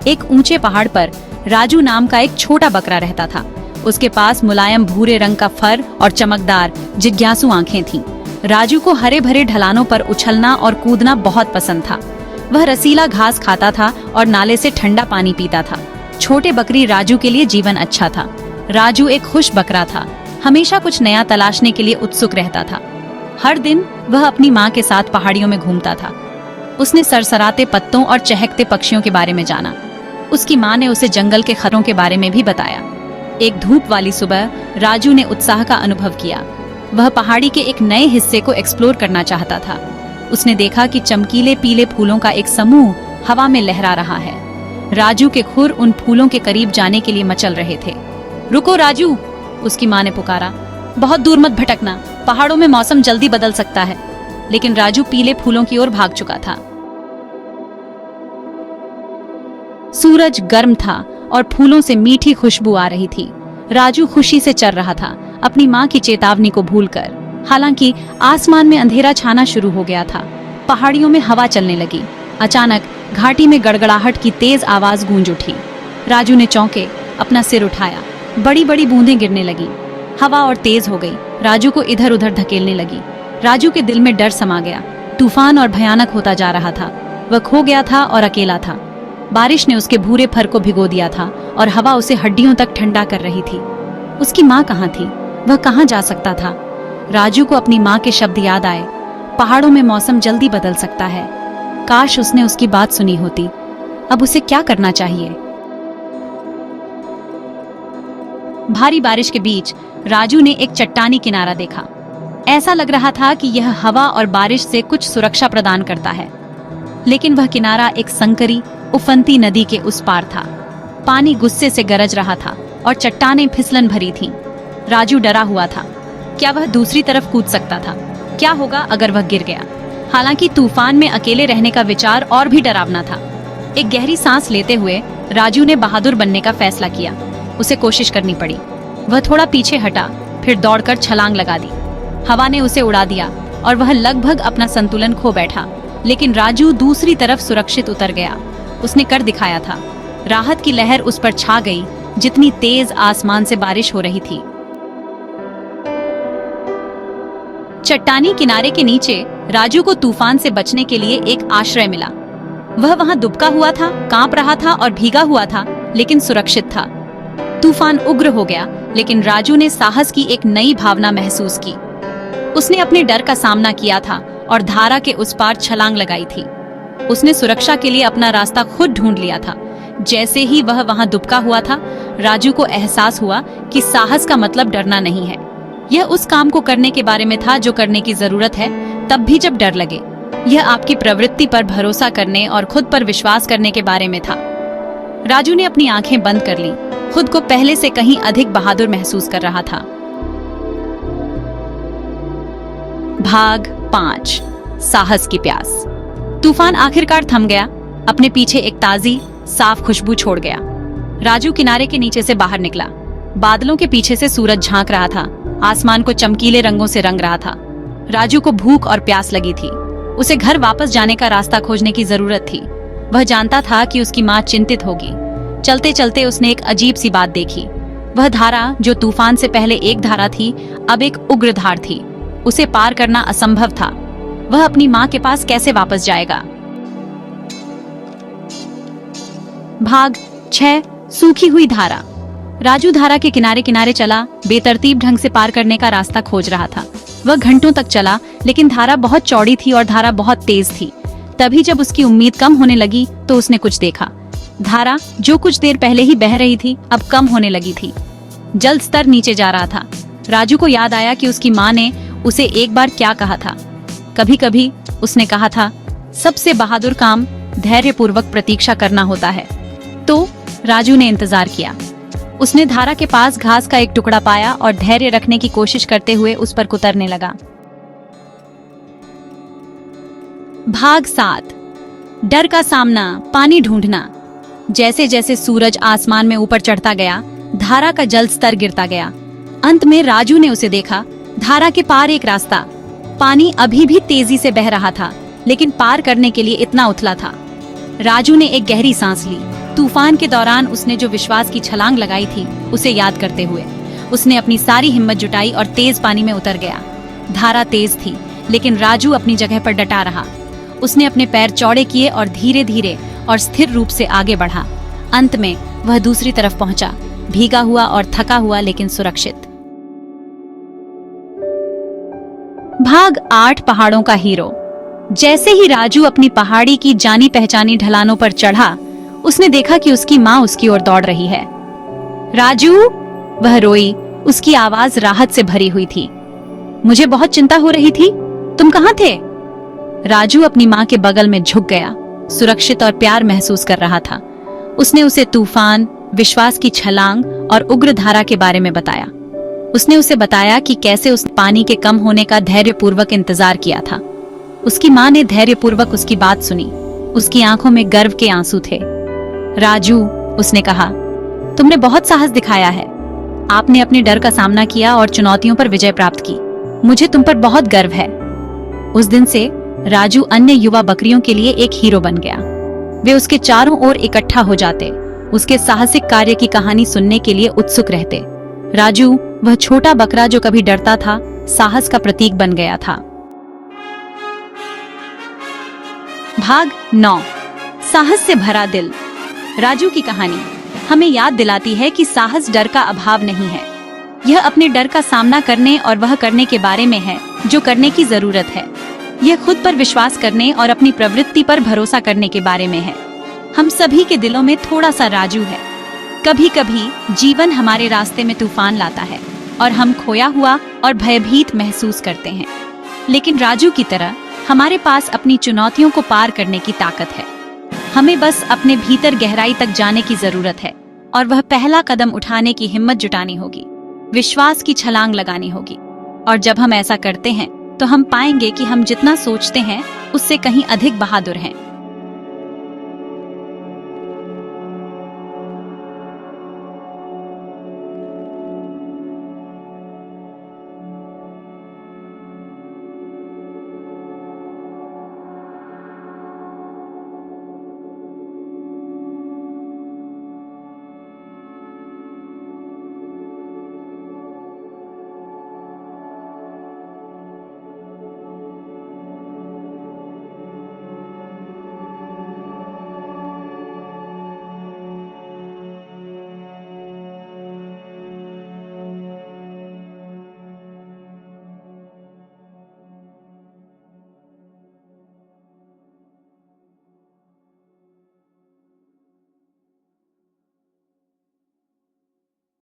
एक ऊंचे पहाड़ पर राजू नाम का एक छोटा बकरा रहता था। उसके पास मुलायम भूरे रंग का फर और चमकदार जिज्ञासु आंखें थीं। राजू को हरे भरे ढलानों पर उछलना और कूदना बहुत पसंद था। वह रसीला घास खाता था और नाले से ठंडा पानी पीता था। छोटे बकरी राजू के लिए जीवन अच्छा था। राजू एक खुश बकरा था, हमेशा कुछ नया तलाशने के लिए उत्सुक रहता था। हर दिन वह अपनी माँ के साथ पहाड़ियों में घूमता था। उसने सरसराते पत्तों और चहकते पक्षियों के बारे में जाना। उसकी माँ ने उसे जंगल के खतरों के बारे में भी बताया। एक धूप वाली सुबह राजू ने उत्साह का अनुभव किया। वह पहाड़ी के एक नए हिस्से को एक्सप्लोर करना चाहता था। उसने देखा कि चमकीले पीले फूलों का एक समूह हवा में लहरा रहा है। राजू के खुर उन फूलों के करीब जाने के लिए मचल रहे थे। रुको राजू, उसकी माँ ने पुकारा, बहुत दूर मत भटकना, पहाड़ों में मौसम जल्दी बदल सकता है। लेकिन राजू पीले फूलों की ओर भाग चुका था। सूरज गर्म था और फूलों से मीठी खुशबू आ रही थी। राजू खुशी से चल रहा था, अपनी माँ की चेतावनी को भूलकर। हालांकि आसमान में अंधेरा छाना शुरू हो गया था। पहाड़ियों में हवा चलने लगी। अचानक घाटी में गड़गड़ाहट की तेज आवाज गूंज उठी। राजू ने चौंके अपना सिर उठाया। बड़ी बड़ी बूंदें गिरने लगी। हवा और तेज हो गई, राजू को इधर उधर धकेलने लगी। राजू के दिल में डर समा गया। तूफान और भयानक होता जा रहा था। वह खो गया था और अकेला था। बारिश ने उसके भूरे फर को भिगो दिया था और हवा उसे हड्डियों तक ठंडा कर रही थी। उसकी माँ कहाँ थी? वह कहाँ जा सकता था? राजू को अपनी माँ के शब्द याद आए, पहाड़ों में मौसम जल्दी बदल सकता है। काश उसने उसकी बात सुनी होती। अब उसे क्या करना चाहिए? भारी बारिश के बीच राजू ने एक चट्टानी किनारा देखा। ऐसा लग रहा था कि यह हवा और बारिश से कुछ सुरक्षा प्रदान करता है। लेकिन वह किनारा एक संकरी उफनती नदी के उस पार था। पानी गुस्से से गरज रहा था और चट्टानें फिसलन भरी थीं। राजू डरा हुआ था। क्या वह दूसरी तरफ कूद सकता था? क्या होगा अगर वह गिर गया? हालांकि तूफान में अकेले रहने का विचार और भी डरावना था। एक गहरी सांस लेते हुए राजू ने बहादुर बनने का फैसला किया। उसे कोशिश करनी पड़ी। वह थोड़ा पीछे हटा, फिर दौड़कर छलांग लगा दी। हवा ने उसे उड़ा दिया और वह लगभग अपना संतुलन खो बैठा। लेकिन राजू दूसरी तरफ सुरक्षित उतर गया। उसने कर दिखाया था। राहत की लहर उस पर छा गई, जितनी तेज आसमान से बारिश हो रही थी। चट्टानी किनारे के नीचे राजू को तूफान से बचने के लिए एक आश्रय मिला। वह वहां दुबका हुआ था, कांप रहा था और भीगा हुआ था, लेकिन सुरक्षित था। तूफान उग्र हो गया, लेकिन राजू ने साहस की एक नई भावना महसूस की। उसने अपने डर का सामना किया था और धारा के उस पार छलांग लगाई थी। उसने सुरक्षा के लिए अपना रास्ता खुद ढूंढ लिया था। जैसे ही वह वहां दुबका हुआ था, राजू को एहसास हुआ कि साहस का मतलब डरना नहीं है। यह उस काम को करने के बारे में था जो करने की जरूरत है, तब भी जब डर लगे। यह आपकी प्रवृत्ति पर भरोसा करने और खुद पर विश्वास करने के बारे में था। राजू ने अपनी आंखें बंद कर लीं। खुद को पहले से कहीं अधिक बहादुर महसूस कर रहा था। भाग 5, साहस की प्यास। तूफान आखिरकार थम गया। अपने पीछे एक ताजी साफ खुशबू छोड़ गया। राजू किनारे के नीचे से बाहर निकला। बादलों के पीछे से सूरज झांक रहा था, आसमान को चमकीले रंगों से रंग रहा था। राजू को भूख और प्यास लगी थी। उसे घर वापस जाने का रास्ता खोजने की जरूरत थी। वह जानता था कि उसकी माँ चिंतित होगी। चलते चलते उसने एक अजीब सी बात देखी। वह धारा जो तूफान से पहले एक धारा थी, अब एक उग्र धार थी। उसे पार करना असंभव था। वह अपनी माँ के पास कैसे वापस जाएगा? भाग 6, सूखी हुई धारा। राजू धारा के किनारे किनारे चला, बेतरतीब ढंग से पार करने का रास्ता खोज रहा था। वह घंटों तक चला, लेकिन धारा बहुत चौड़ी थी और धारा बहुत तेज थी। तभी जब उसकी उम्मीद कम होने लगी तो उसने कुछ देखा। धारा जो कुछ देर पहले ही बह रही थी, अब कम होने लगी थी। जल स्तर नीचे जा रहा था। राजू को याद आया कि उसकी माँ ने उसे एक बार क्या कहा था। कभी कभी उसने कहा था, सबसे बहादुर काम धैर्यपूर्वक प्रतीक्षा करना होता है। तो राजू ने इंतजार किया। उसने धारा के पास घास का एक टुकड़ा पाया और धैर्य रखने की कोशिश करते हुए उस पर कुतरने लगा। भाग 7, डर का सामना, पानी ढूंढना। जैसे जैसे सूरज आसमान में ऊपर चढ़ता गया, धारा का जल स्तर गिरता गया। अंत में राजू ने उसे देखा। धारा के पार एक रास्ता। पानी अभी भी तेजी से बह रहा था, लेकिन पार करने के लिए इतना उथला था। राजू ने एक गहरी सांस ली। तूफान के दौरान उसने जो विश्वास की छलांग लगाई थी उसे याद करते हुए उसने अपनी सारी हिम्मत जुटाई और तेज पानी में उतर गया। धारा तेज थी, लेकिन राजू अपनी जगह पर डटा रहा। उसने अपने पैर चौड़े किए और धीरे धीरे और स्थिर रूप से आगे बढ़ा। अंत में वह दूसरी तरफ पहुंचा, भीगा हुआ और थका हुआ लेकिन सुरक्षित। भाग 8 पहाड़ों का हीरो। जैसे ही राजू अपनी पहाड़ी की जानी पहचानी ढलानों पर चढ़ा, उसने देखा कि उसकी माँ उसकी ओर दौड़ रही है। राजू, वह रोई। उसकी आवाज राहत से भरी हुई थी। मुझे बहुत चिंता हो रही थी, तुम कहाँ थे? राजू अपनी माँ के बगल में झुक गया, सुरक्षित और प्यार महसूस कर रहा था। उसने उसे तूफान, विश्वास की छलांग और उग्र धारा के बारे में बताया। उसने उसे बताया कि कैसे उसने पानी के कम होने का धैर्यपूर्वक इंतजार किया था। उसकी माँ ने धैर्यपूर्वक उसकी बात सुनी। उसकी आंखों में गर्व के आंसू थे। राजू, उसने कहा, तुमने बहुत साहस दिखाया है। आपने अपने डर का सामना किया और चुनौतियों पर विजय प्राप्त की। मुझे तुम पर बहुत गर्व है। उस दिन से राजू अन्य युवा बकरियों के लिए एक हीरो बन गया। वे उसके चारों ओर इकट्ठा हो जाते, उसके साहसिक कार्य की कहानी सुनने के लिए उत्सुक रहते। राजू, वह छोटा बकरा जो कभी डरता था, साहस का प्रतीक बन गया था। भाग 9, साहस से भरा दिल। राजू की कहानी हमें याद दिलाती है कि साहस डर का अभाव नहीं है। यह अपने डर का सामना करने और वह करने के बारे में है जो करने की जरूरत है। यह खुद पर विश्वास करने और अपनी प्रवृत्ति पर भरोसा करने के बारे में है। हम सभी के दिलों में थोड़ा सा राजू है। कभी कभी जीवन हमारे रास्ते में तूफान लाता है और हम खोया हुआ और भयभीत महसूस करते हैं, लेकिन राजू की तरह हमारे पास अपनी चुनौतियों को पार करने की ताकत है। हमें बस अपने भीतर गहराई तक जाने की जरूरत है और वह पहला कदम उठाने की हिम्मत जुटानी होगी, विश्वास की छलांग लगानी होगी। और जब हम ऐसा करते हैं तो हम पाएंगे कि हम जितना सोचते हैं उससे कहीं अधिक बहादुर हैं।